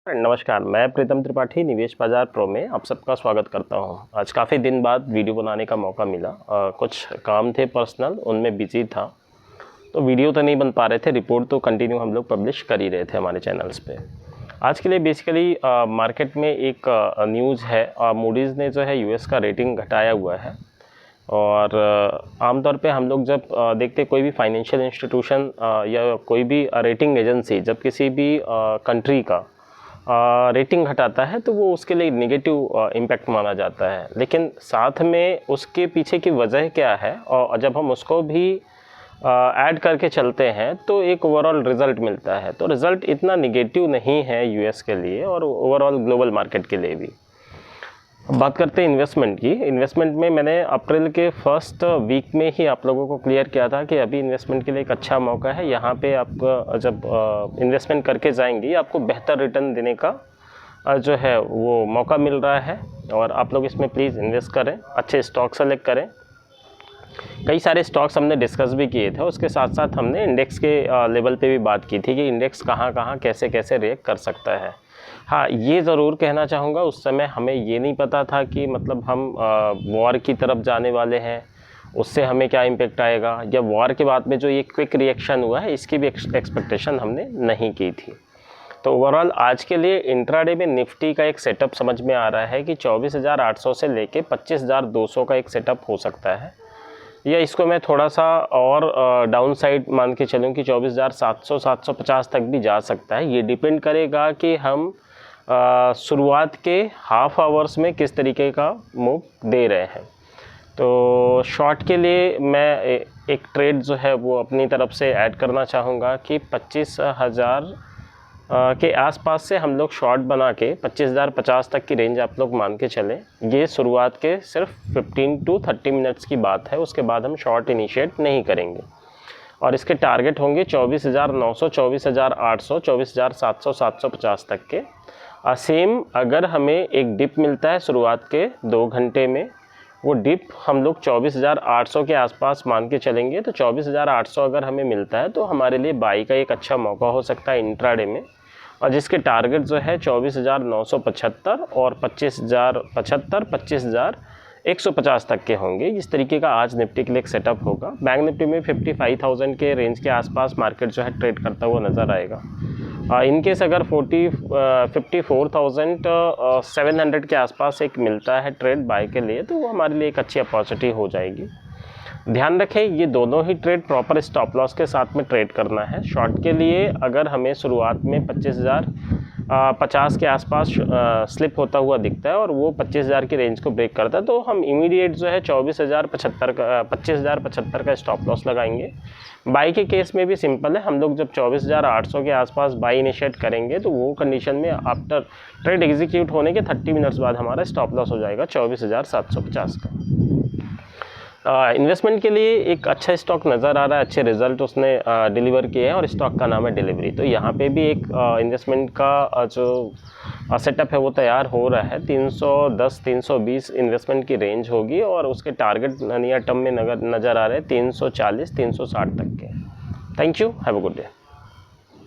नमस्कार, मैं प्रीतम त्रिपाठी निवेश बाजार प्रो में आप सबका स्वागत करता हूं। आज काफ़ी दिन बाद वीडियो बनाने का मौका मिला। कुछ काम थे पर्सनल, उनमें बिजी था, तो वीडियो तो नहीं बन पा रहे थे। रिपोर्ट तो कंटिन्यू हम लोग पब्लिश कर ही रहे थे हमारे चैनल्स पे। आज के लिए बेसिकली मार्केट में एक न्यूज़ है। मूडीज़ ने जो है यूएस का रेटिंग घटाया हुआ है। और आमतौर पे हम लोग जब देखते कोई भी फाइनेंशियल इंस्टीट्यूशन या कोई भी रेटिंग एजेंसी जब किसी भी कंट्री का रेटिंग घटाता है तो वो उसके लिए नेगेटिव इम्पैक्ट माना जाता है। लेकिन साथ में उसके पीछे की वजह क्या है, और जब हम उसको भी ऐड करके चलते हैं तो एक ओवरऑल रिज़ल्ट मिलता है। तो रिज़ल्ट इतना नेगेटिव नहीं है यूएस के लिए और ओवरऑल ग्लोबल मार्केट के लिए भी। अब बात करते हैं इन्वेस्टमेंट की। इन्वेस्टमेंट में मैंने अप्रैल के फर्स्ट वीक में ही आप लोगों को क्लियर किया था कि अभी इन्वेस्टमेंट के लिए एक अच्छा मौका है। यहाँ पे आप जब इन्वेस्टमेंट करके जाएंगे आपको बेहतर रिटर्न देने का जो है वो मौका मिल रहा है, और आप लोग इसमें प्लीज़ इन्वेस्ट करें, अच्छे स्टॉक सेलेक्ट करें। कई सारे स्टॉक्स हमने डिस्कस भी किए थे। उसके साथ साथ हमने इंडेक्स के लेवल पे भी बात की थी कि इंडेक्स कहाँ कहाँ कैसे कैसे रिएक्ट कर सकता है। हाँ, ये ज़रूर कहना चाहूँगा, उस समय हमें ये नहीं पता था कि मतलब हम वॉर की तरफ जाने वाले हैं, उससे हमें क्या इम्पेक्ट आएगा, या वॉर के बाद में जो ये क्विक रिएक्शन हुआ है इसकी भी एक्सपेक्टेशन हमने नहीं की थी। तो ओवरऑल आज के लिए इंट्राडे में निफ्टी का एक सेटअप समझ में आ रहा है कि 24,800 से लेके 25,200 का एक सेटअप हो सकता है, या इसको मैं थोड़ा सा और डाउन साइड मान के चलूँ कि 24,700 750 तक भी जा सकता है। ये डिपेंड करेगा कि हम शुरुआत के हाफ आवर्स में किस तरीके का मूव दे रहे हैं। तो शॉर्ट के लिए मैं एक ट्रेड जो है वो अपनी तरफ से ऐड करना चाहूँगा कि 25,000 के आसपास से हम लोग शॉर्ट बना के 25,050 तक की रेंज आप लोग मान के चलें। ये शुरुआत के सिर्फ 15 to 30 मिनट्स की बात है, उसके बाद हम शॉर्ट इनिशिएट नहीं करेंगे। और इसके टारगेट होंगे 24,900, 24,800, 24,700, 750 तक के। सेम अगर हमें एक डिप मिलता है शुरुआत के 2 घंटे में, वो डिप हम लोग 24,800 के आसपास मान के चलेंगे। तो 24,800 अगर हमें मिलता है तो हमारे लिए बाई का एक अच्छा मौका हो सकता है इंट्राडे में, और जिसके टारगेट जो है 24,975 और 25,075, 25,150 तक के होंगे। इस तरीके का आज निफ्टी के लिए एक सेटअप होगा। बैंक निफ्टी में 55,000 के रेंज के आसपास मार्केट जो है ट्रेड करता हुआ नज़र आएगा। इनकेस अगर 54,700 के आसपास एक मिलता है ट्रेड बाय के लिए, तो वो हमारे लिए एक अच्छी अपॉर्चुनिटी हो जाएगी। ध्यान रखें, ये दोनों ही ट्रेड प्रॉपर स्टॉप लॉस के साथ में ट्रेड करना है। शॉर्ट के लिए अगर हमें शुरुआत में 25,050 के आसपास स्लिप होता हुआ दिखता है और वो 25,000 की रेंज को ब्रेक करता है, तो हम इमीडिएट जो है 25,075 का स्टॉप लॉस लगाएंगे। बाई के केस में भी सिंपल है, हम लोग जब 24,800 के आसपास बाई इनिशिएट करेंगे तो वो कंडीशन में आफ्टर ट्रेड एग्जीक्यूट होने के 30 मिनट्स बाद हमारा स्टॉप लॉस हो जाएगा 24,750 का। इन्वेस्टमेंट के लिए एक अच्छा स्टॉक नज़र आ रहा है, अच्छे रिजल्ट उसने डिलीवर किए हैं, और स्टॉक का नाम है डिलीवरी। तो यहाँ पे भी एक इन्वेस्टमेंट का जो सेटअप है वो तैयार हो रहा है। 310 320 इन्वेस्टमेंट की रेंज होगी, और उसके टारगेट नियर टर्म में नज़र आ रहे हैं 340 360 तक के। Thank you, have a good day.